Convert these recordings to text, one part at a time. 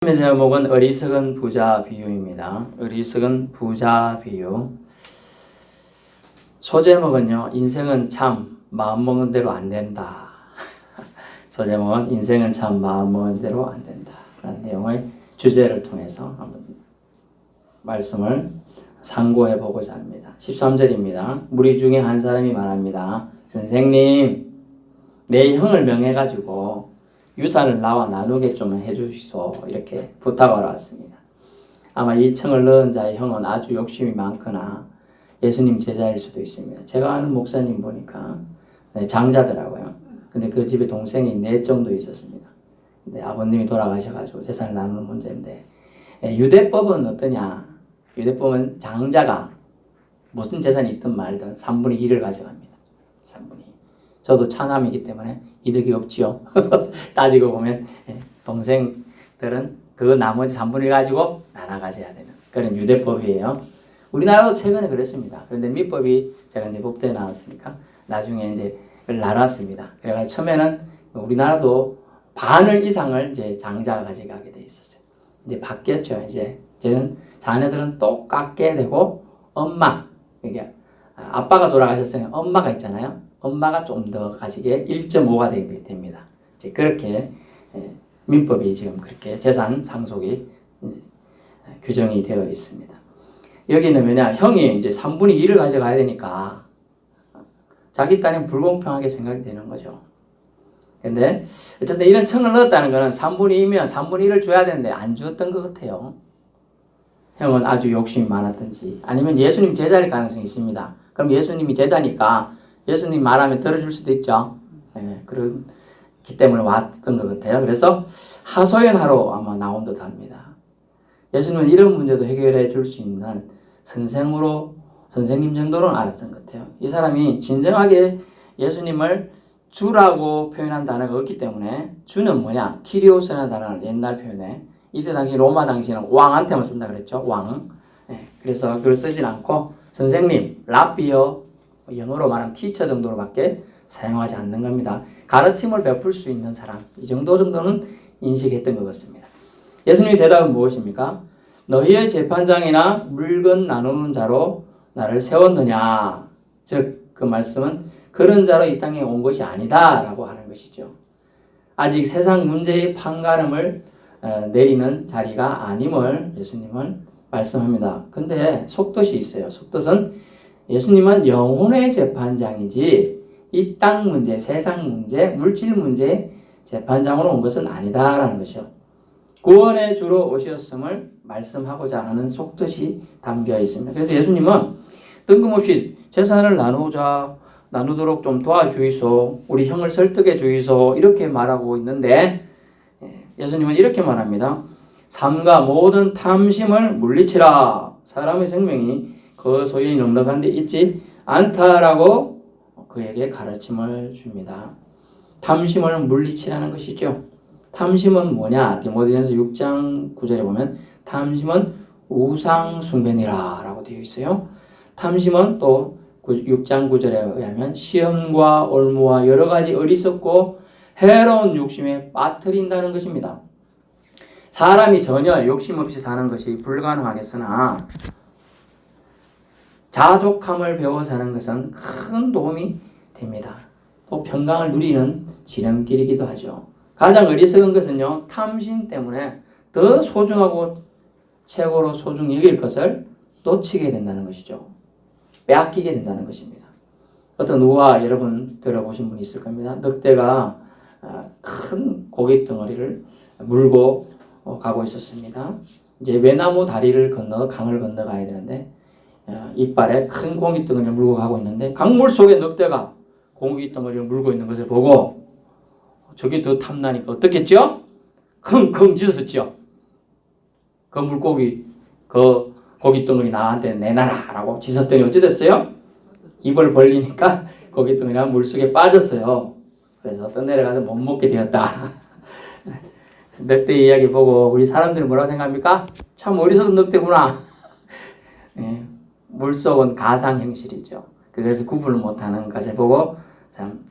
제목은 어리석은 부자 비유입니다. 어리석은 부자 비유. 소제목은요, 인생은 참 마음먹은 대로 안 된다. 소제목은 인생은 참 마음먹은 대로 안 된다 라는 내용의 주제를 통해서 한번 말씀을 상고해 보고자 합니다. 13절입니다. 무리 중에 한 사람이 말합니다. 선생님, 내 형을 명해가지고 유산을 나와 나누게 좀 해주시소. 이렇게 부탁하러 왔습니다. 아마 이 청을 넣은 자의 형은 아주 욕심이 많거나 예수님 제자일 수도 있습니다. 제가 아는 목사님 보니까 장자더라고요. 근데 그 집에 동생이 4 정도 있었습니다. 근데 아버님이 돌아가셔가지고 재산을 나누는 문제인데, 유대법은 어떠냐? 유대법은 장자가 무슨 재산이 있든 말든 3분의 1을 가져갑니다. 3분의 2. 저도 차남이기 때문에 이득이 없지요. 따지고 보면 동생들은 그 나머지 3분의 1 가지고 나눠 가져야 되는 그런 유대법이에요. 우리나라도 최근에 그랬습니다. 그런데 민법이 제가 이제 법대에 나왔으니까 나중에 이제 나눴습니다. 그래가지고 처음에는 우리나라도 반을 이상을 이제 장자가 가져가게 돼 있었어요. 이제 바뀌었죠. 이제는 자녀들은 똑같게 되고, 엄마, 이게 아빠가 돌아가셨으면 엄마가 있잖아요. 엄마가 좀 더 가지게 1.5가 되게 됩니다. 이제 그렇게 민법이 지금 그렇게 재산 상속이 규정이 되어 있습니다. 여기는 뭐냐, 형이 이제 3분의 1을 가져가야 되니까 자기 딴에 불공평하게 생각이 되는 거죠. 근데 어쨌든 이런 청을 넣었다는 거는 3분의 2면 3분의 1을 줘야 되는데 안 주었던 것 같아요. 형은 아주 욕심이 많았든지 아니면 예수님 제자일 가능성이 있습니다. 그럼 예수님이 제자니까 예수님 말하면 들어줄 수도 있죠. 그렇기 때문에 왔던 것 같아요. 그래서 하소연하러 아마 나온 듯 합니다. 예수님은 이런 문제도 해결해 줄 수 있는 선생님 정도로는 알았던 것 같아요. 이 사람이 진정하게 예수님을 주라고 표현한 단어가 없기 때문에, 주는 뭐냐? 키리오스라는 단어를 옛날 표현에, 이때 당시 로마 당시에는 왕한테만 쓴다 그랬죠. 왕. 그래서 그걸 쓰진 않고 선생님, 라비어, 영어로 말하면 티처 정도로밖에 사용하지 않는 겁니다. 가르침을 베풀 수 있는 사람, 이 정도는 인식했던 것 같습니다. 예수님의 대답은 무엇입니까? 너희의 재판장이나 물건 나누는 자로 나를 세웠느냐? 즉 그 말씀은 그런 자로 이 땅에 온 것이 아니다 라고 하는 것이죠. 아직 세상 문제의 판가름을 내리는 자리가 아님을 예수님은 말씀합니다. 근데 속뜻이 있어요. 속뜻은 예수님은 영혼의 재판장이지 이 땅 문제, 세상 문제, 물질 문제 재판장으로 온 것은 아니다라는 것이요. 구원의 주로 오셨음을 말씀하고자 하는 속뜻이 담겨 있습니다. 그래서 예수님은 뜬금없이 재산을 나누도록 좀 도와주이소, 우리 형을 설득해 주이소, 이렇게 말하고 있는데, 예수님은 이렇게 말합니다. 삼가 모든 탐심을 물리치라. 사람의 생명이 그 소유의 넉넉한 데 있지 않다라고 그에게 가르침을 줍니다. 탐심을 물리치라는 것이죠. 탐심은 뭐냐? 디모데전서 6장 9절에 보면 탐심은 우상 숭배니라 라고 되어 있어요. 탐심은 또 6장 9절에 의하면 시험과 올무와 여러 가지 어리석고 해로운 욕심에 빠뜨린다는 것입니다. 사람이 전혀 욕심 없이 사는 것이 불가능하겠으나 자족함을 배워 사는 것은 큰 도움이 됩니다. 또 평강을 누리는 지름길이기도 하죠. 가장 어리석은 것은요, 탐심 때문에 더 소중하고 최고로 소중히 여길 것을 놓치게 된다는 것이죠. 빼앗기게 된다는 것입니다. 어떤 누가 여러분 들어보신 분이 있을 겁니다. 늑대가 큰 고기 덩어리를 물고 가고 있었습니다. 이제 외나무 다리를 건너 강을 건너가야 되는데 이빨에 큰 고기 덩어리를 물고 가고 있는데 강물 속에 늑대가 고기 덩어리를 물고 있는 것을 보고 저게 더 탐나니까 어떻겠죠? 킁킁 짖었죠. 그 물고기, 그 고기 덩어리 나한테 내놔라 라고 짖었더니 어찌 됐어요? 입을 벌리니까 고기 덩어리가 물속에 빠졌어요. 그래서 떠내려가서 못 먹게 되었다. 늑대 이야기 보고 우리 사람들은 뭐라고 생각합니까? 참 어리석은 늑대구나. 물속은 가상현실이죠. 그래서 구분을 못하는 것을 보고 참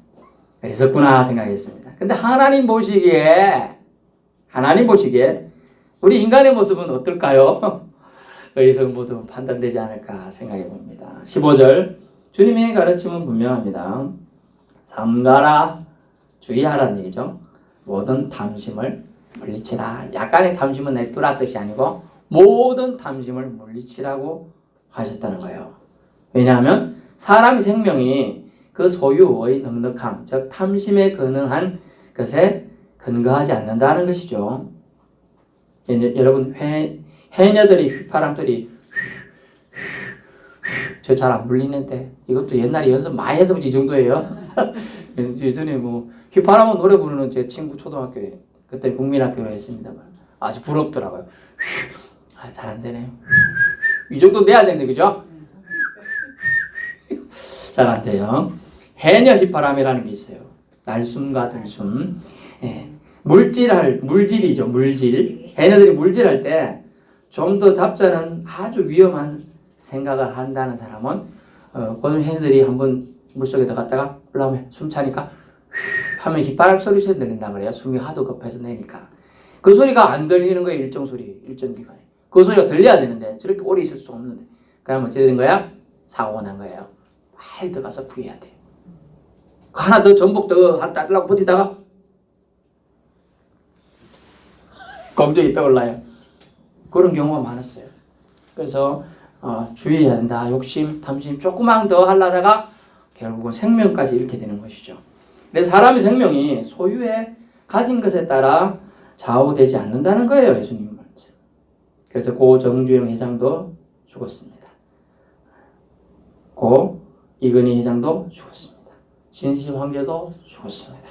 어리석구나 생각했습니다. 근데 하나님 보시기에 우리 인간의 모습은 어떨까요? 어리석은 모습은 판단되지 않을까 생각해 봅니다. 15절 주님의 가르침은 분명합니다. 삼가라 주의하라는 얘기죠. 모든 탐심을 물리치라. 약간의 탐심은 내두라 뜻이 아니고 모든 탐심을 물리치라고 하셨다는 거예요. 왜냐하면 사람의 생명이 그 소유의 넉넉함, 즉 탐심에 근응한 것에 근거하지 않는다는 것이죠. 여러분 해녀들이 휘파람소리 저 잘 안 불리는데 이것도 옛날에 연습 많이 해서 이 정도예요. 예전에 뭐 휘파람은 노래 부르는 제 친구 초등학교에 그때 국민학교로 했습니다만 아주 부럽더라고요. 잘 안 되네. 이 정도 내야 되는데 그죠? 잘 안 돼요. 해녀 휘파람이라는 게 있어요. 날숨과 들숨. 예. 물질이죠. 물질. 해녀들이 물질할 때 좀 더 잡자는 아주 위험한 생각을 한다는 사람은 오늘 해녀들이 한번 물속에 들어갔다가 올라오면 숨 차니까 하면 휘파람 소리 들린다 그래요. 숨이 하도 급해서 내니까. 그 소리가 안 들리는 거예요. 일정 소리, 일정 기간에. 그 소리가 들려야 되는데 저렇게 오래 있을 수 없는데. 그럼 어찌 된 거야? 사고가 난 거예요. 빨리 들어가서 구해야 돼. 하나 더 전복 더 따려고 버티다가 검정이 떠올라요. 그런 경우가 많았어요. 그래서 주의해야 된다. 욕심, 탐심 조금만 더 하려다가 결국은 생명까지 잃게 되는 것이죠. 그래서 사람의 생명이 소유에 가진 것에 따라 좌우되지 않는다는 거예요. 예수님은. 그래서 고 정주영 회장도 죽었습니다. 고 이건희 회장도 죽었습니다. 진심 황제도 죽었습니다.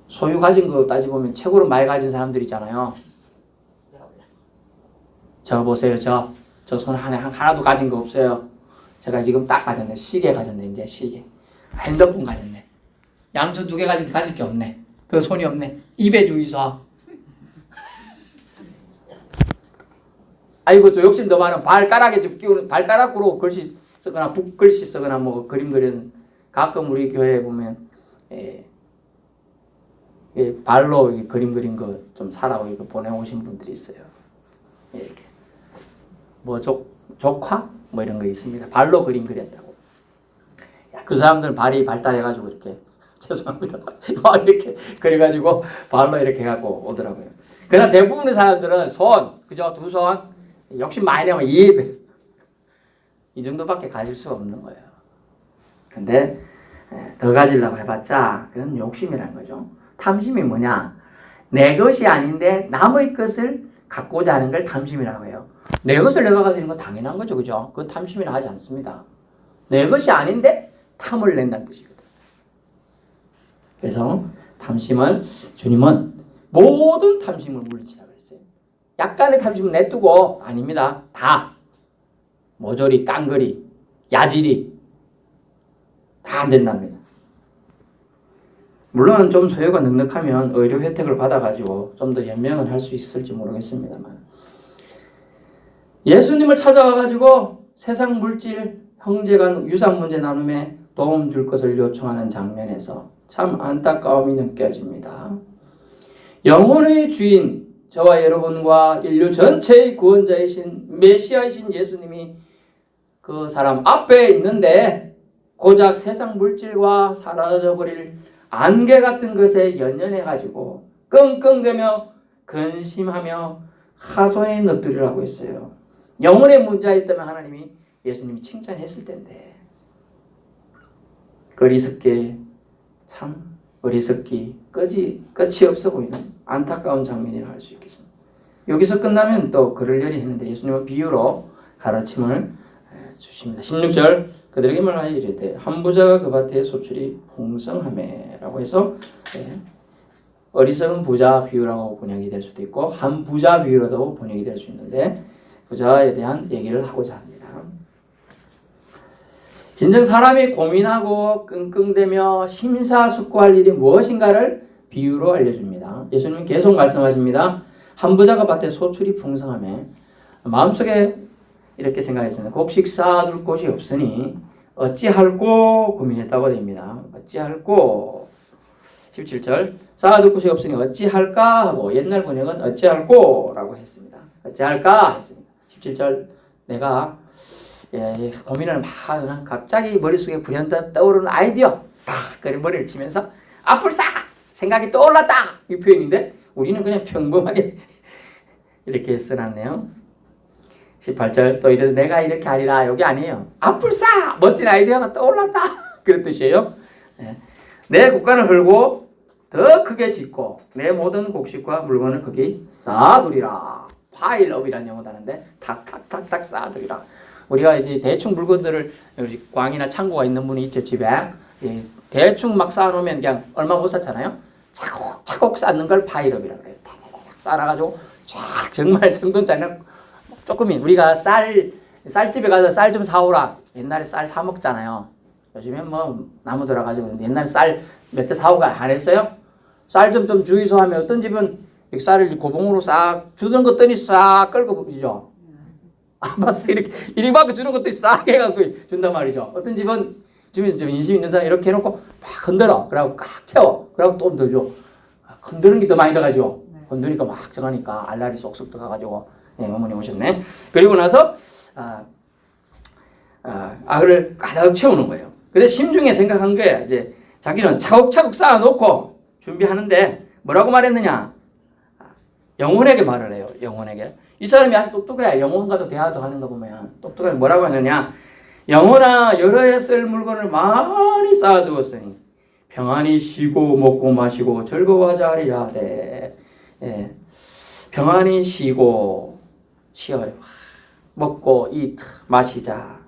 소유 가진 거 따지보면 최고로 많이 가진 사람들이잖아요. 저 보세요. 저 손 하나도 가진 거 없어요. 제가 지금 딱 가졌네. 시계 가졌네. 이제 시계. 핸드폰 가졌네. 양손 2개 가질 게 없네. 더 손이 없네. 입에 주의서. 아이고 저 욕심 더 많은 발가락에 좀 끼우는 발가락으로 글씨 쓰거나 붓글씨 쓰거나 뭐 그림 그리는 가끔 우리 교회에 보면 발로 그림 그린 거 좀 사라고 이거 보내오신 분들이 있어요. 이렇게 뭐 족화 뭐 이런 거 있습니다. 발로 그림 그렸다고. 그 사람들은 발이 발달해가지고 이렇게 죄송합니다. 이렇게 그래가지고 발로 이렇게 해갖고 오더라고요. 그러나 대부분의 사람들은 그죠? 2손 욕심 많이 내면 이 정도밖에 가질 수가 없는 거예요. 근데 더 가지려고 해봤자 그건 욕심이라는 거죠. 탐심이 뭐냐? 내 것이 아닌데 남의 것을 갖고자 하는 걸 탐심이라고 해요. 내 것을 내가 가지는 건 당연한 거죠. 그죠? 그건 탐심이라 하지 않습니다. 내 것이 아닌데 탐을 낸다는 뜻이거든. 그래서 탐심을 주님은 모든 탐심을 물리치라고 했어요. 약간의 탐심은 내두고 아닙니다. 다 모조리, 깡그리, 야질이 다 안 된답니다. 물론 좀 소유가 넉넉하면 의료 혜택을 받아가지고 좀 더 연명을 할 수 있을지 모르겠습니다만 예수님을 찾아와가지고 세상 물질, 형제간 유산 문제 나눔에 도움 줄 것을 요청하는 장면에서 참 안타까움이 느껴집니다. 영혼의 주인, 저와 여러분과 인류 전체의 구원자이신 메시아이신 예수님이 그 사람 앞에 있는데 고작 세상 물질과 사라져버릴 안개 같은 것에 연연해가지고 끙끙대며 근심하며 하소연에 넋두리라고 했어요. 영혼의 문제가 있다면 하나님이 예수님이 칭찬했을 텐데 어리석기 끝이 없어 보이는 안타까운 장면이라 할 수 있겠습니다. 여기서 끝나면 또 글을 열이 했는데 예수님은 비유로 가르침을 주십니다. 16절 그들에게 말하여 이르되 한 부자가 그 밭에 소출이 풍성하매라고 해서 어리석은 부자 비유라고 번역이 될 수도 있고 한 부자 비유로도 번역이 될 수 있는데 부자에 대한 얘기를 하고자 합니다. 진정 사람이 고민하고 끙끙대며 심사숙고할 일이 무엇인가를 비유로 알려줍니다. 예수님은 계속 말씀하십니다. 한 부자가 밭에 소출이 풍성하매 마음속에 이렇게 생각했습니다. 곡식 쌓아둘 곳이 없으니 어찌할꼬 고민했다고 됩니다. 어찌할꼬 17절 쌓아둘 곳이 없으니 어찌할까 하고 옛날 번역은 어찌할꼬 라고 했습니다. 어찌할까 했습니다. 17절 내가 고민을 막 하면 갑자기 머릿속에 불현듯 떠오르는 아이디어 딱 그래 머리를 치면서 앞을 싹 생각이 떠올랐다 이 표현인데 우리는 그냥 평범하게 이렇게 써놨네요. 18절 또 이래 내가 이렇게 하리라 여기 아니에요. 앞을 싹 멋진 아이디어가 떠올랐다 그런 뜻이에요. 내 국간을 헐고 더 크게 짓고 내 모든 곡식과 물건을 거기 쌓아두리라. 파일업이라는 영어 단어인데 탁탁탁탁 쌓아두리라. 우리가 이제 대충 물건들을 우리 광이나 창고가 있는 분이 있죠 집에 대충 막 쌓아놓으면 그냥 얼마 못 쌓잖아요. 차곡차곡 쌓는 걸 파일업이라고 그래요. 쌓아가지고 쫙 정말 정돈짜리는 조금이 우리가 쌀집에 가서 쌀 좀 사오라. 옛날에 쌀 사 먹잖아요. 요즘엔 뭐 나무 들어가지고 옛날에 쌀 몇 대 사오가 안 했어요? 쌀 좀 주이소 하면 어떤 집은 쌀을 고봉으로 싹 주던 것들이 싹 끌고 보이죠. 안 봤어요? 이렇게 받고 주는 것들이 싹 해갖고 준단 말이죠. 어떤 집은 집에 좀 인심 있는 사람 이렇게 해놓고 막 흔들어. 그러고 꽉 채워. 그러고 또 더 줘. 흔드는 게 더 많이 들어가죠. 흔드니까 막 정하니까 알알이 쏙쏙 들어가가지고 어머니 오셨네. 그리고 나서 악을 가득 채우는 거예요. 그래서 심중에 생각한 게 이제 자기는 차곡차곡 쌓아놓고 준비하는데 뭐라고 말했느냐? 영혼에게 말을 해요. 영혼에게. 이 사람이 아주 똑똑해. 영혼과도 대화도 하는 거 보면 똑똑해. 뭐라고 하느냐? 영혼아 여러 해 쓸 물건을 많이 쌓아두었으니 평안히 쉬고 먹고 마시고 즐거워하자 하리라. 네. 평안히 쉬고 쉬어요. 먹고 eat 마시자.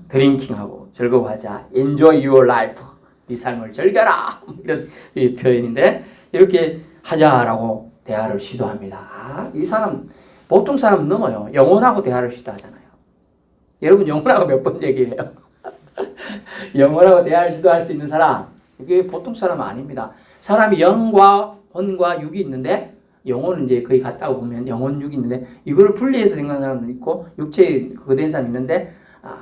드링킹하고 즐거워하자. Enjoy your life. 네 삶을 즐겨라. 이런 표현인데 이렇게 하자라고 대화를 시도합니다. 이 사람 보통 사람은 넘어요. 영혼하고 대화를 시도하잖아요. 여러분 영혼하고 몇 번 얘기해요. 영혼하고 대화를 시도할 수 있는 사람 이게 보통 사람은 아닙니다. 사람이 영과 혼과 육이 있는데 영혼은 이제 거의 같다고 보면 영혼 육이 있는데 이거를 분리해서 생각하는 사람도 있고 육체에 그거 된 사람이 있는데 다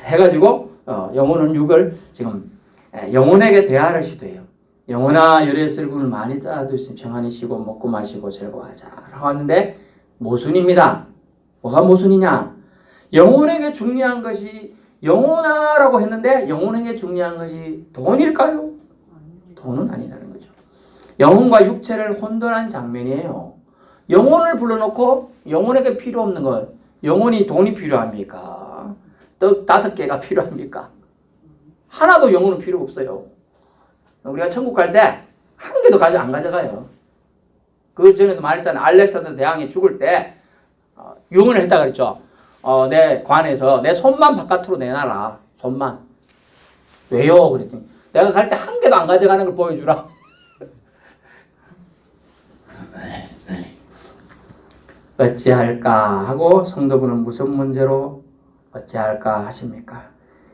해가지고 영혼은 육을 지금 영혼에게 대화를 시도해요. 영혼아 열의 쓸군을 많이 쌓아두시면 평안히 쉬고 먹고 마시고 즐거워하자 라고 하는데 모순입니다. 뭐가 모순이냐? 영혼에게 중요한 것이 영혼아라고 했는데 영혼에게 중요한 것이 돈일까요? 돈은 아니라는 거죠. 영혼과 육체를 혼돈한 장면이에요. 영혼을 불러놓고 영혼에게 필요 없는 것 영혼이 돈이 필요합니까? 떡 5개가 필요합니까? 하나도 영혼은 필요 없어요. 우리가 천국 갈 때 한 개도 안 가져가요. 그 전에도 말했잖아요. 알렉산더 대왕이 죽을 때 유언을 했다 그랬죠. 내 관에서 내 손만 바깥으로 내놔라. 손만. 왜요? 그랬더니 내가 갈 때 한 개도 안 가져가는 걸 보여주라. 어찌할까 하고 성도분은 무슨 문제로 어찌할까 하십니까?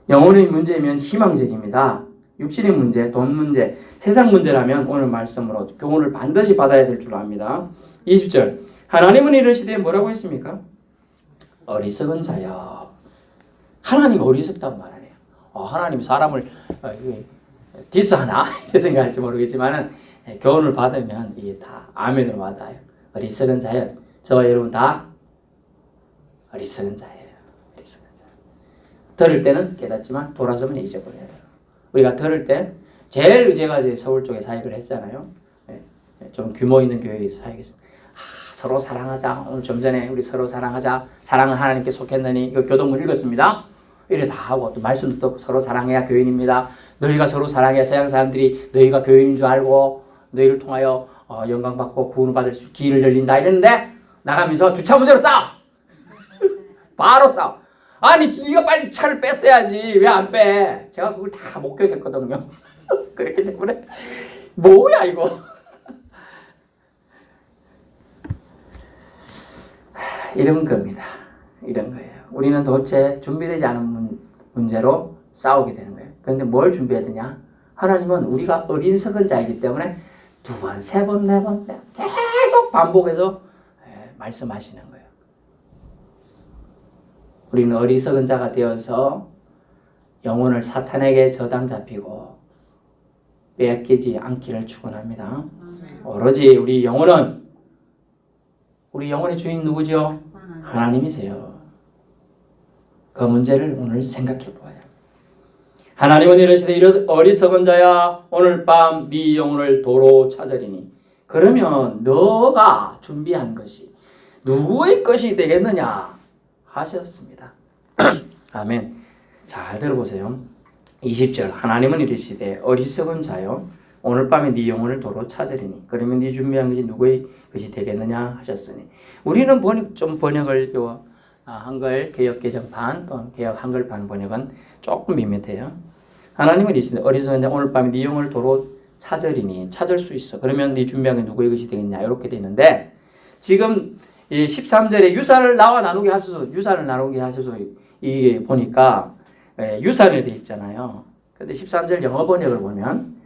영혼의 문제면 희망적입니다. 육신의 문제, 돈 문제, 세상 문제라면 오늘 말씀으로 교훈을 반드시 받아야 될 줄 압니다. 20절 하나님은 이르시되 뭐라고 했습니까? 어리석은 자여. 하나님 어리석다고 말하네요. 하나님 사람을 디스하나? 이렇게 생각할지 모르겠지만 교훈을 받으면 이게 다 아멘으로 받아요. 어리석은 자여. 저와 여러분 다 어리석은 자예요. 어리석은 자. 들을 때는 깨닫지만 돌아서면 잊어버려요. 우리가 들을 때 제일 제가 이제 서울 쪽에 사역을 했잖아요. 좀 규모 있는 교회에서 사역했습니다. 서로 사랑하자. 오늘 좀 전에 우리 서로 사랑하자. 사랑은 하나님께 속했느니 이거 교동문 읽었습니다. 이래 다 하고 또 말씀도 듣고 서로 사랑해야 교인입니다. 너희가 서로 사랑해야 서양 사람들이 너희가 교인인 줄 알고 너희를 통하여 영광받고 구원을 받을 수 길을 열린다 이랬는데 나가면서 주차 문제로 싸워. 바로 싸워. 아니 네가 빨리 차를 뺐어야지 왜 안 빼? 제가 그걸 다 목격했거든요. 그렇기 때문에 뭐야 이거. 이런 겁니다. 이런 거예요. 우리는 도대체 준비되지 않은 문제로 싸우게 되는 거예요. 그런데 뭘 준비해야 되냐? 하나님은 우리가 어리석은 자이기 때문에 2번, 3번, 4번 계속 반복해서 말씀하시는 거예요. 우리는 어리석은 자가 되어서 영혼을 사탄에게 저당 잡히고 빼앗기지 않기를 축원합니다. 오로지 우리 영혼의 주인 누구죠? 하나님이세요. 그 문제를 오늘 생각해 보아요. 하나님은 이르시되 어리석은 자야 오늘 밤 네 영혼을 도로 찾으리니 그러면 너가 준비한 것이 누구의 것이 되겠느냐 하셨습니다. 아멘. 잘 들어보세요. 20절 하나님은 이르시되 어리석은 자여 오늘 밤에 네 영혼을 도로 찾으리니 그러면 네 준비한 것이 누구의 것이 되겠느냐 하셨으니 우리는 번역을 한글 개역 개정판 또는 개역 한글판 번역은 조금 밋밋해요. 하나님은 이르시되 어리석은 자 오늘 밤에 네 영혼을 도로 찾으리니 찾을 수 있어. 그러면 네 준비한 게 누구의 것이 되겠냐 이렇게 되어 있는데 지금 13절에 유산을 나와 나누게 하소서 유산을 나누게 하소서 이게 보니까 유산이 되어 있잖아요. 근데 13절 영어 번역을 보면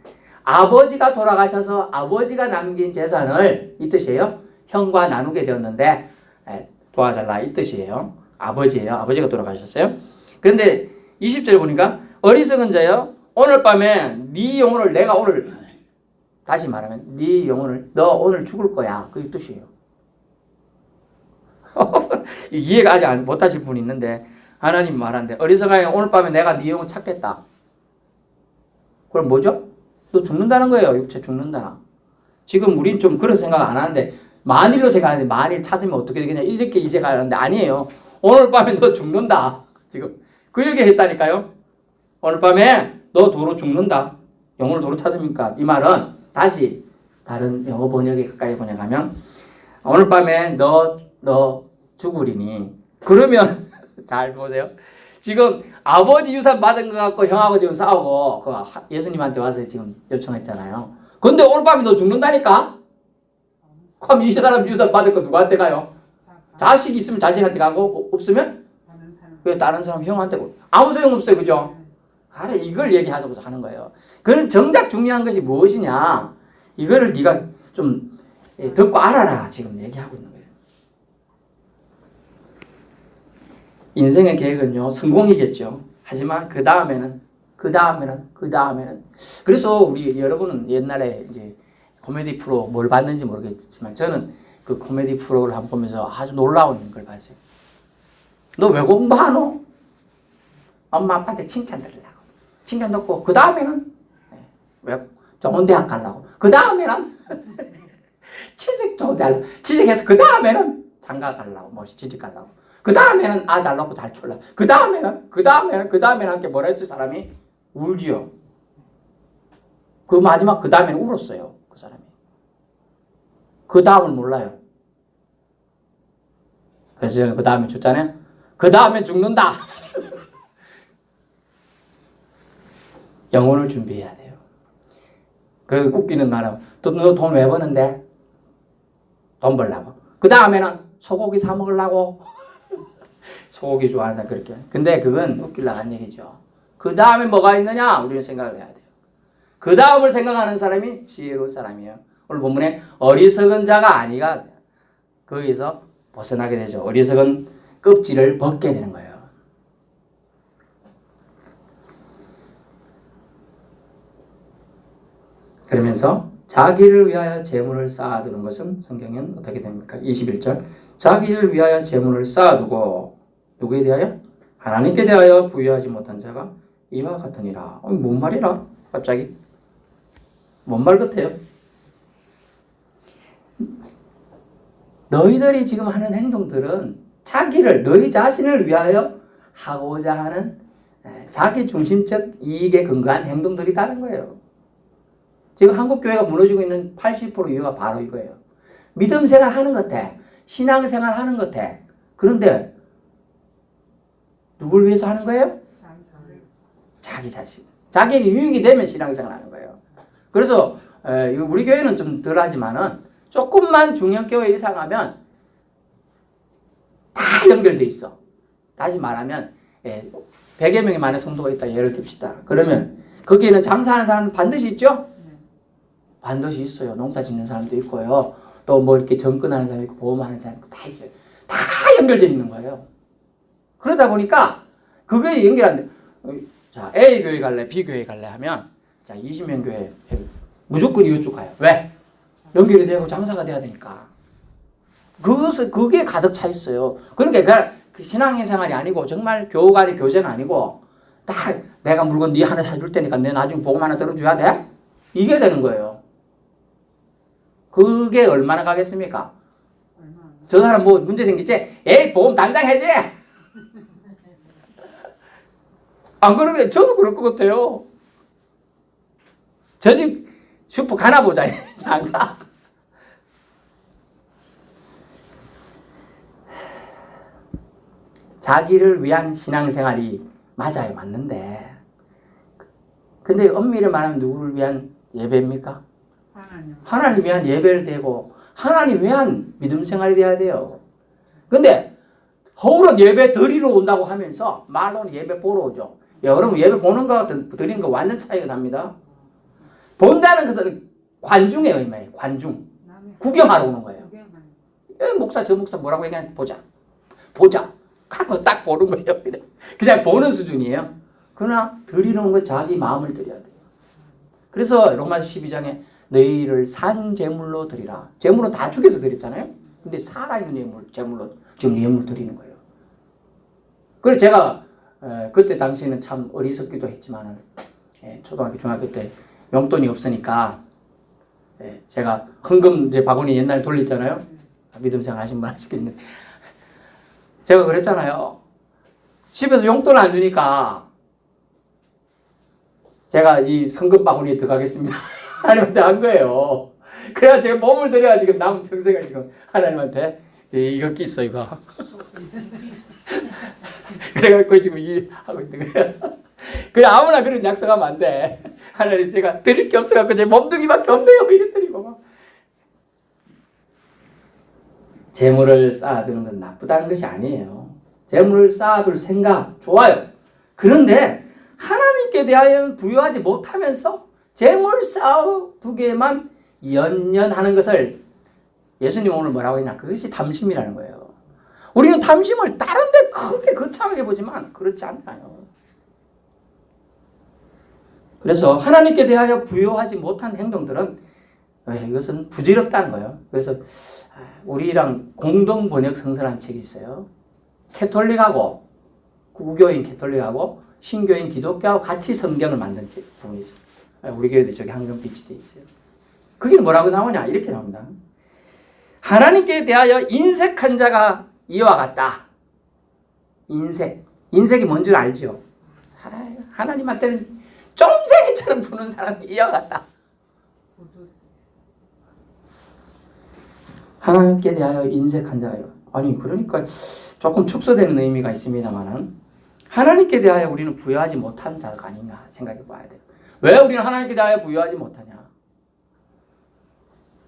아버지가 돌아가셔서 아버지가 남긴 재산을 이 뜻이에요. 형과 나누게 되었는데 도와달라 이 뜻이에요. 아버지예요. 아버지가 돌아가셨어요. 그런데 20절에 보니까 어리석은 자여 오늘 밤에 네 영혼을 내가 오늘 다시 말하면 네 영혼을 너 오늘 죽을 거야. 그게 뜻이에요. 이해가 아직 못하실 분이 있는데 하나님 말하는데 어리석은 오늘 밤에 내가 네 영혼 찾겠다. 그럼 뭐죠? 너 죽는다는 거예요. 육체 죽는다. 지금 우린 좀 그런 생각 안 하는데 만일로 생각하는데 만일 찾으면 어떻게 되겠냐 이렇게 이 생각하는데 아니에요. 오늘 밤에 너 죽는다. 지금 그 얘기 했다니까요. 오늘 밤에 너 도로 죽는다. 영혼을 도로 찾으니까 이 말은 다시 다른 영어 번역에 가까이 번역하면 오늘 밤에 너 죽으리니 그러면 잘 보세요. 지금 아버지 유산 받은 것 갖고 형하고 지금 싸우고 그 예수님한테 와서 지금 요청했잖아요. 근데 오늘 밤에 너 죽는다니까? 그럼 이 사람 유산 받을 거 누구한테 가요? 자식 있으면 자식한테 가고 없으면 왜 다른 사람 형한테 가고 아무 소용 없어요. 그죠? 아래 이걸 얘기하자고 하는 거예요. 그럼 정작 중요한 것이 무엇이냐? 이거를 네가 좀 듣고 알아라. 지금 얘기하고 있는 거예요. 인생의 계획은요, 성공이겠죠. 하지만 그 다음에는. 그래서 우리 여러분은 옛날에 이제 코미디 프로 뭘 봤는지 모르겠지만 저는 그 코미디 프로를 한번 보면서 아주 놀라운 걸 봤어요. 너 왜 공부하노? 엄마 아빠한테 칭찬 들으려고. 칭찬 듣고 그 다음에는 왜 좋은 대학 가려고. 그 다음에는 취직 좋은 대학 취직해서 그 다음에는 장가 가려고. 뭐 취직 가려고. 그 다음에는 잘 낳고 잘 키우려고. 그 다음에는 함께 뭐라 했을 사람이 울지요. 그 마지막 그 다음에는 울었어요. 그 사람이. 그 다음을 몰라요. 그래서 저는 그 다음에 줬잖아요. 그 다음에 죽는다. 영혼을 준비해야 돼요. 그 웃기는 말은 너 돈 왜 버는데? 돈 벌라고. 그 다음에는 소고기 사 먹으려고. 소고기 좋아하는 사람 그렇게. 근데 그건 웃기려고 한 얘기죠. 그 다음에 뭐가 있느냐? 우리는 생각을 해야 돼요. 그 다음을 생각하는 사람이 지혜로운 사람이에요. 오늘 본문에 어리석은 자가 아니가 거기서 벗어나게 되죠. 어리석은 껍질을 벗게 되는 거예요. 그러면서 자기를 위하여 재물을 쌓아두는 것은 성경에는 어떻게 됩니까? 21절 자기를 위하여 재물을 쌓아두고 누구에 대하여? 하나님께 대하여 부유하지 못한 자가 이와 같으니라. 뭔 말이라? 갑자기? 뭔 말 같아요? 너희들이 지금 하는 행동들은 너희 자신을 위하여 하고자 하는 자기 중심적 이익에 근거한 행동들이다는 거예요. 지금 한국 교회가 무너지고 있는 80% 이유가 바로 이거예요. 믿음 생활 하는 것 같아. 신앙 생활 하는 것 같아. 그런데 누굴 위해서 하는 거예요? 자기 자신. 자기에게 유익이 되면 신앙 생활 하는 거예요. 그래서 우리 교회는 좀 덜 하지만은 조금만 중형교회 이상 하면 다 연결돼 있어. 다시 말하면 100여 명이 만의 성도가 있다 예를 듭시다. 그러면 거기에는 장사하는 사람은 반드시 있죠? 반드시 있어요. 농사 짓는 사람도 있고요. 또 뭐 이렇게 정근하는 사람이 있고 보험하는 사람이 있고 다 있어요. 다 연결되어 있는 거예요. 그러다 보니까 그거에 연결 안 돼. 자, A 교회 갈래, B 교회 갈래 하면 자, 20명 교회 무조건 이웃집 가요. 왜? 연결이 되고 장사가 돼야 되니까. 그게 가득 차 있어요. 그러니까 그 신앙생활이 아니고 정말 교우간의 교제가 아니고 딱 내가 물건 네 하나 사줄 테니까 내 나중에 보험 하나 들어줘야 돼? 이게 되는 거예요. 그게 얼마나 가겠습니까? 저 사람 뭐 문제 생기지? 에이 보험 당장 해지! 안 그러면 저도 그럴 것 같아요. 저 집 슈퍼 가나 보자. 장가. 자기를 위한 신앙생활이 맞아요. 맞는데. 근데 엄밀히 말하면 누구를 위한 예배입니까? 하나님 위한 예배를 드리고 하나님 위한 믿음 생활이 돼야 돼요. 근데 허울은 예배 드리러 온다고 하면서 말로는 예배 보러 오죠. 여러분 예배 보는 거와 드리는 거 완전 차이가 납니다. 본다는 것은 관중의 의미예요. 관중. 구경하러 오는 거예요. 목사 저 목사 뭐라고 얘기하냐 보자. 하고 딱 보는 거예요. 그냥 보는 수준이에요. 그러나 드리는 건 자기 마음을 드려야 돼요. 그래서 로마서 12장에 너희를 산 제물로 드리라. 제물은 다 죽여서 드렸잖아요. 근데 살아있는 제물로 지금 예물 드리는 거예요. 그래서 제가 그때 당시에는 참 어리석기도 했지만 초등학교 중학교 때 용돈이 없으니까 제가 헌금 이제 바구니 옛날에 돌렸잖아요. 믿음생 하신 분 아시겠는데 제가 그랬잖아요. 집에서 용돈 안 주니까 제가 이 성금 바구니에 들어가겠습니다. 하나님한테 한 거예요. 그래야 제가 몸을 들여야 지금 남은 평생을 지금 하나님한테 이거 끼어 이거. 그래갖고 지금 이 하고 있는 거예요. 그래 아무나 그런 약속하면 안 돼. 하나님 제가 드릴 게 없어갖고 제 몸뚱이밖에 없네요. 이랬더니고 막. 재물을 쌓아두는 건 나쁘다는 것이 아니에요. 재물을 쌓아둘 생각 좋아요. 그런데 하나님께 대하여 부여하지 못하면서 재물 쌓아두게만 연연하는 것을 예수님 오늘 뭐라고 했냐? 그것이 탐심이라는 거예요. 우리는 탐심을 다른 데 크게 거창하게 보지만 그렇지 않아요. 그래서 하나님께 대하여 부여하지 못한 행동들은 이것은 부질없다는 거예요. 그래서 우리랑 공동 번역 성서라는 책이 있어요. 캐톨릭하고 구교인 캐톨릭하고 신교인 기독교하고 같이 성경을 만든 부분이 있어요. 우리 교회도 저기 황금빛이 돼 있어요. 거기는 뭐라고 나오냐? 이렇게 나옵니다. 하나님께 대하여 인색한 자가 이와 같다. 인색이 뭔 줄 알죠? 하나님한테는 쫌생이처럼 부는 사람이 이와 같다. 하나님께 대하여 인색한 자예요. 아니 그러니까 조금 축소되는 의미가 있습니다만은 하나님께 대하여 우리는 부여하지 못한 자가 아닌가 생각해 봐야 돼요. 왜 우리는 하나님께 대하여 부여하지 못하냐?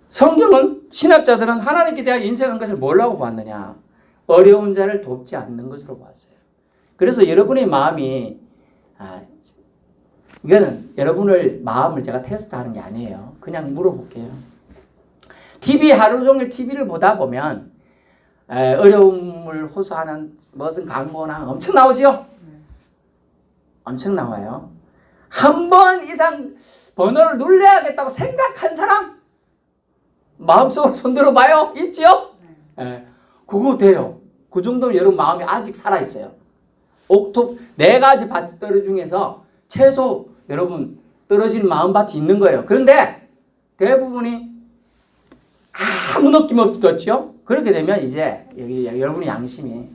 성경은 신학자들은 하나님께 대하여 인색한 것을 뭐라고 봤느냐? 어려운 자를 돕지 않는 것으로 봤어요. 그래서 여러분의 마음이 이거는 여러분의 마음을 제가 테스트하는 게 아니에요. 그냥 물어볼게요. TV 하루 종일 TV를 보다 보면 어려움을 호소하는 무슨 광고나 엄청 나오죠? 엄청 나와요. 한 번 이상 번호를 눌러야겠다고 생각한 사람 마음속으로 손들어 봐요. 있죠? 그거 돼요. 그 정도면 여러분 마음이 아직 살아있어요. 옥톱 4가지 밭들 중에서 최소 여러분 떨어지는 마음밭이 있는 거예요. 그런데 대부분이 아무 느낌 없었죠? 그렇게 되면 이제 여기 여러분의 양심이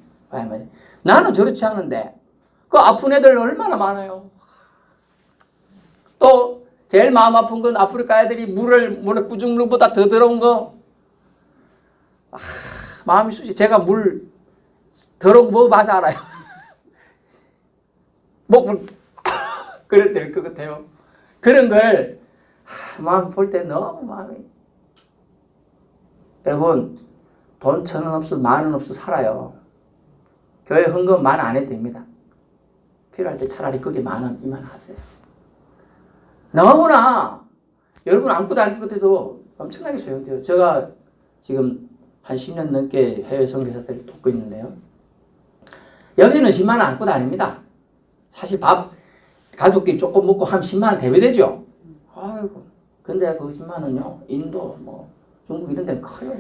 나는 저렇지 않은데 그 아픈 애들 얼마나 많아요. 또 제일 마음 아픈 건 아프리카 애들이 물에 구중물보다 더 더러운 거 마음이 쑤시. 제가 물 더러운 거 먹어봐서 알아요. 그럴 때일 것 같아요. 그런 걸 마음 볼 때 너무 마음이 여러분 돈 1,000원 없어도 10,000원 없어도 살아요. 교회 헌금 10,000원 안 해도 됩니다. 필요할 때 차라리 거기에 10,000원 이만하세요. 너무나 여러분 안고 다닐 것도 엄청나게 소용돼요. 제가 지금 한 10년 넘게 해외 선교사들을 돕고 있는데요. 여기는 10만 원 안고 다닙니다. 사실 밥 가족끼리 조금 먹고 하면 10만 원 대비되죠. 아이고. 근데 그 10만은요, 인도, 중국 이런 데는 커요.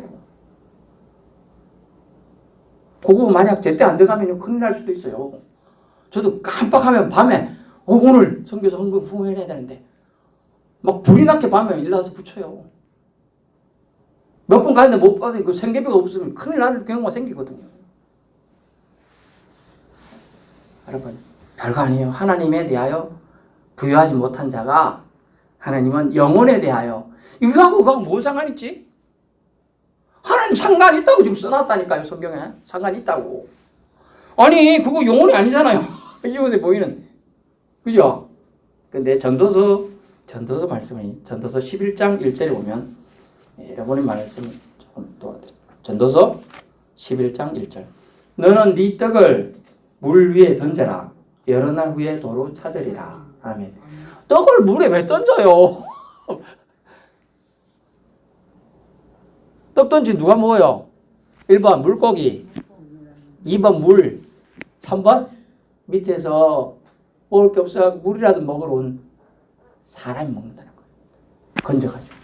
그거 만약 제때 안 들어가면 큰일 날 수도 있어요. 저도 깜빡하면 밤에, 오늘 선교사 헌금 후원해야 되는데, 막 불이 나게 밤에 일어나서 붙여요. 몇 번 가는데 못 받으니 그 생계비가 없으면 큰일 날 경우가 생기거든요. 여러분, 별거 아니에요. 하나님에 대하여 부여하지 못한 자가 하나님은 영혼에 대하여 이거하고 그거하고 뭔 상관 있지? 하나님 상관 있다고 지금 써놨다니까요. 성경에 상관 있다고. 아니 그거 영혼이 아니잖아요. 이곳에 보이는 그죠? 근데 전도서 말씀이 전도서 11장 1절에 보면 여러분의 말씀을 조금 도와드릴게요. 전도서 11장 1절. 너는 네 떡을 물 위에 던져라. 여러 날 후에 도로 찾으리라. 아멘. 떡을 물에 왜 던져요? 떡 던지 누가 먹어요? 1번 물고기, 2번 물, 3번 밑에서 먹을 게 없어 물이라도 먹으러 온 사람이 먹는다는 거예요. 건져가지고.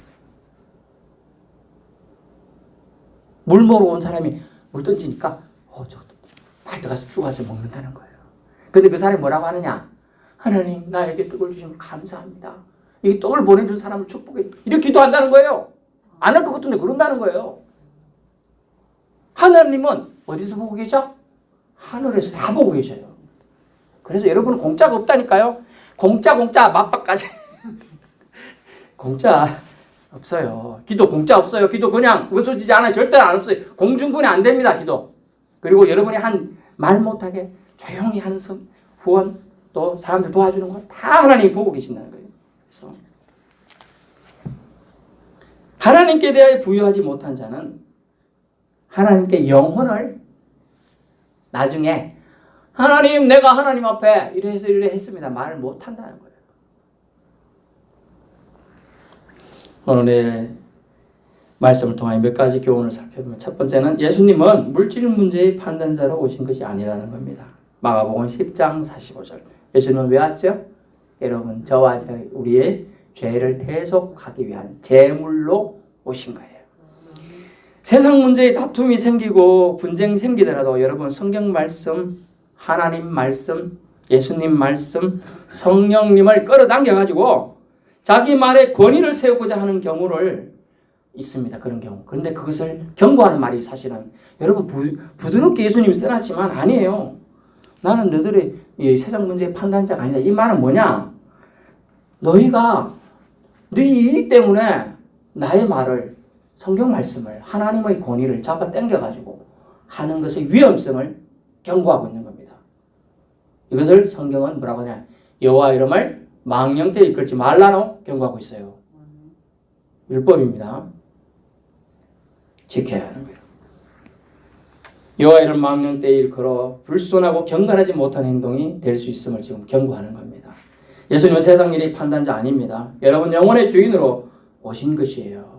물 먹으러 온 사람이 물 던지니까 저 빨리 들어가서 죽어서 먹는다는 거예요. 근데 그 사람이 뭐라고 하느냐? 하나님 나에게 떡을 주시면 감사합니다. 이 떡을 보내준 사람을 축복해. 이렇게 기도한다는 거예요. 안 할 것 같은데 그런다는 거예요. 하나님은 어디서 보고 계셔? 하늘에서 다 보고 계셔요. 그래서 여러분은 공짜가 없다니까요. 공짜 맛밥까지. 공짜 없어요. 기도 공짜 없어요. 기도 그냥 웃어지지 않아요. 절대 안 없어요. 공중분해 안 됩니다. 기도. 그리고 여러분이 한 말 못하게 조용히 하는 후원 또 사람들 도와주는 거 다 하나님이 보고 계신다는 거예요. 그래서 하나님께 대하여 부여하지 못한 자는 하나님께 영혼을 나중에 하나님 내가 하나님 앞에 이래 했습니다. 말을 못한다는 거예요. 오늘의 말씀을 통해 몇 가지 교훈을 살펴보면 첫 번째는 예수님은 물질 문제의 판단자로 오신 것이 아니라는 겁니다. 마가복음 10장 45절. 예수님은 왜 왔죠? 여러분 저와 우리의 죄를 대속하기 위한 제물로 오신 거예요. 세상 문제에 다툼이 생기고 분쟁이 생기더라도 여러분 성경 말씀, 하나님 말씀, 예수님 말씀, 성령님을 끌어당겨가지고 자기 말에 권위를 세우고자 하는 경우를 있습니다. 그런 경우. 그런데 그것을 경고하는 말이 사실은 여러분 부드럽게 예수님이 써놨지만 아니에요. 나는 너희들의 세상 문제의 판단자가 아니다. 이 말은 뭐냐? 너희가 너희 이익 때문에 나의 말을 성경 말씀을 하나님의 권위를 잡아 당겨가지고 하는 것의 위험성을 경고하고 있는 겁니다. 이것을 성경은 뭐라고 하냐? 여호와 이름을 망령되이 이끌지 말라고 경고하고 있어요. 율법입니다. 지켜야 하는 거예요. 여호와 이름 망령되이 일컬어 불손하고 경건하지 못한 행동이 될 수 있음을 지금 경고하는 겁니다. 예수님은 세상 일의 판단자 아닙니다. 여러분 영혼의 주인으로 오신 것이에요.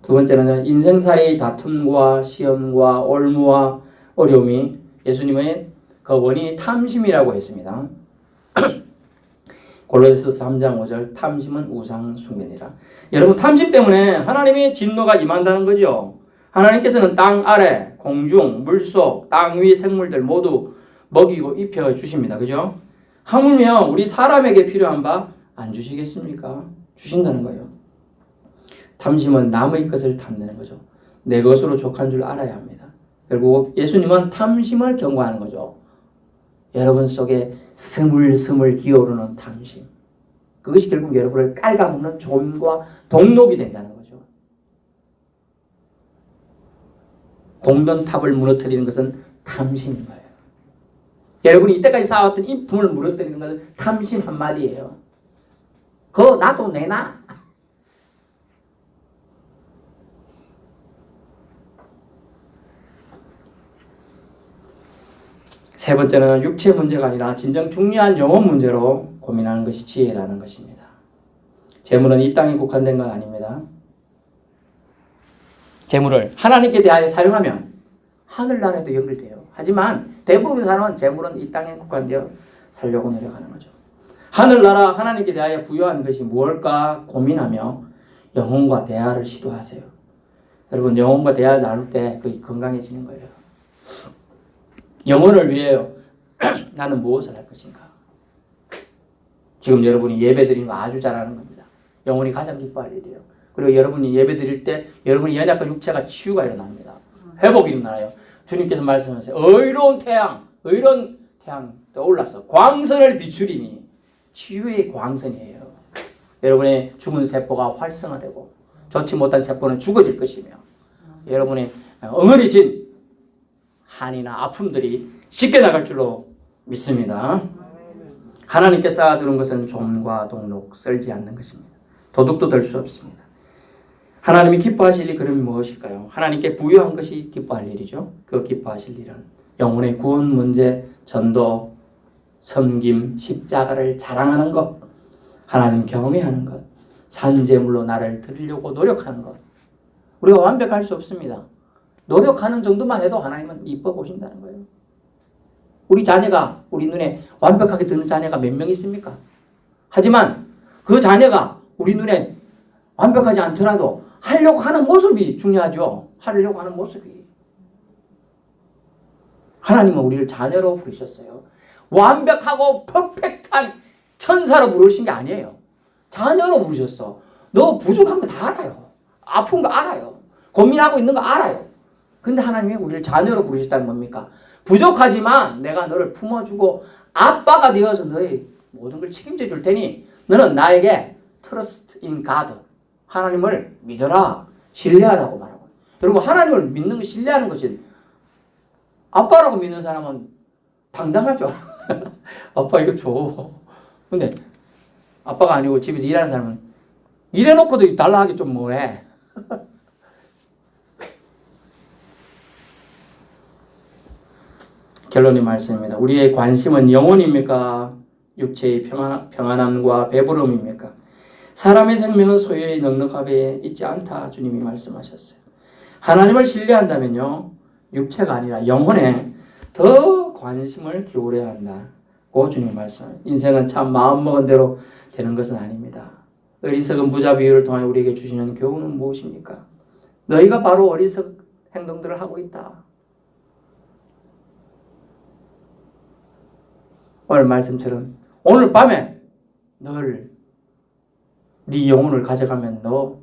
두 번째는 인생살이의 다툼과 시험과 올무와 어려움이 예수님의 그 원인이 탐심이라고 했습니다. 골로새서 3장 5절 탐심은 우상 숭배니라. 여러분 탐심 때문에 하나님의 진노가 임한다는 거죠. 하나님께서는 땅 아래, 공중, 물속, 땅 위 생물들 모두 먹이고 입혀 주십니다. 그죠? 하물며 우리 사람에게 필요한 바 안 주시겠습니까? 주신다는 거예요. 탐심은 남의 것을 탐내는 거죠. 내 것으로 족한 줄 알아야 합니다. 결국 예수님은 탐심을 경고하는 거죠. 여러분 속에 스물스물 기어오르는 탐심. 그것이 결국 여러분을 깔아먹는 좀과 동록이 된다는 거죠. 공든탑을 무너뜨리는 것은 탐심인 거예요. 여러분이 이때까지 쌓아왔던 인품을 무너뜨리는 것은 탐심 한마디예요. 그거 나도 내놔. 세 번째는 육체 문제가 아니라 진정 중요한 영혼 문제로 고민하는 것이 지혜라는 것입니다. 재물은 이 땅에 국한된 건 아닙니다. 재물을 하나님께 대하여 사용하면 하늘나라에도 연결돼요. 하지만 대부분의 사람은 재물은 이 땅에 국한되어 살려고 노력하는 거죠. 하늘나라 하나님께 대하여 부여한 것이 무엇일까 고민하며 영혼과 대화를 시도하세요. 여러분 영혼과 대화 나눌 때 그게 건강해지는 거예요. 영혼을 위하여 나는 무엇을 할 것인가. 지금 여러분이 예배 드리는 거 아주 잘하는 겁니다. 영혼이 가장 기뻐할 일이에요. 그리고 여러분이 예배 드릴 때 여러분이 연약한 육체가 치유가 일어납니다. 회복이 일어나요. 주님께서 말씀하세요. 의로운 태양 떠올랐어. 광선을 비추리니 치유의 광선이에요. 여러분의 죽은 세포가 활성화되고 좋지 못한 세포는 죽어질 것이며 여러분의 엉어리진 한이나 아픔들이 씻겨나갈 줄로 믿습니다. 하나님께 쌓아두는 것은 좀과 동록 썰지 않는 것입니다. 도둑도 될 수 없습니다. 하나님이 기뻐하실 일이 그러면 무엇일까요? 하나님께 부여한 것이 기뻐할 일이죠. 그 기뻐하실 일은 영혼의 구원 문제, 전도, 섬김, 십자가를 자랑하는 것, 하나님 경외하는 것, 산재물로 나를 드리려고 노력하는 것. 우리가 완벽할 수 없습니다. 노력하는 정도만 해도 하나님은 이뻐 보신다는 거예요. 우리 자녀가 우리 눈에 완벽하게 드는 자녀가 몇 명 있습니까? 하지만 그 자녀가 우리 눈에 완벽하지 않더라도 하려고 하는 모습이 중요하죠. 하려고 하는 모습이. 하나님은 우리를 자녀로 부르셨어요. 완벽하고 퍼펙트한 천사로 부르신 게 아니에요. 자녀로 부르셨어. 너 부족한 거 다 알아요. 아픈 거 알아요. 고민하고 있는 거 알아요. 근데 하나님이 우리를 자녀로 부르셨다는 겁니까? 부족하지만 내가 너를 품어주고 아빠가 되어서 너의 모든 걸 책임져 줄 테니 너는 나에게 trust in God. 하나님을 믿어라. 신뢰하라고 말하고. 여러분 하나님을 믿는 거 신뢰하는 것이 아빠라고 믿는 사람은 당당하죠. 아빠 이거 줘. 근데 아빠가 아니고 집에서 일하는 사람은 일해놓고도 달라 하기 좀 뭐해. 결론의 말씀입니다. 우리의 관심은 영혼입니까? 육체의 평안함과 배부름입니까? 사람의 생명은 소유의 넉넉함에 있지 않다. 주님이 말씀하셨어요. 하나님을 신뢰한다면요. 육체가 아니라 영혼에 더 관심을 기울여야 한다고 주님이 말씀합니다. 인생은 참 마음먹은 대로 되는 것은 아닙니다. 어리석은 부자 비유를 통해 우리에게 주시는 교훈은 무엇입니까? 너희가 바로 어리석 행동들을 하고 있다. 오늘 말씀처럼 오늘 밤에 네 영혼을 가져가면 너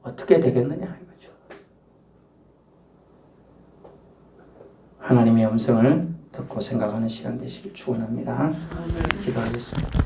어떻게 되겠느냐 이거죠. 하나님의 음성을 듣고 생각하는 시간 되시길 축원합니다. 기도하겠습니다.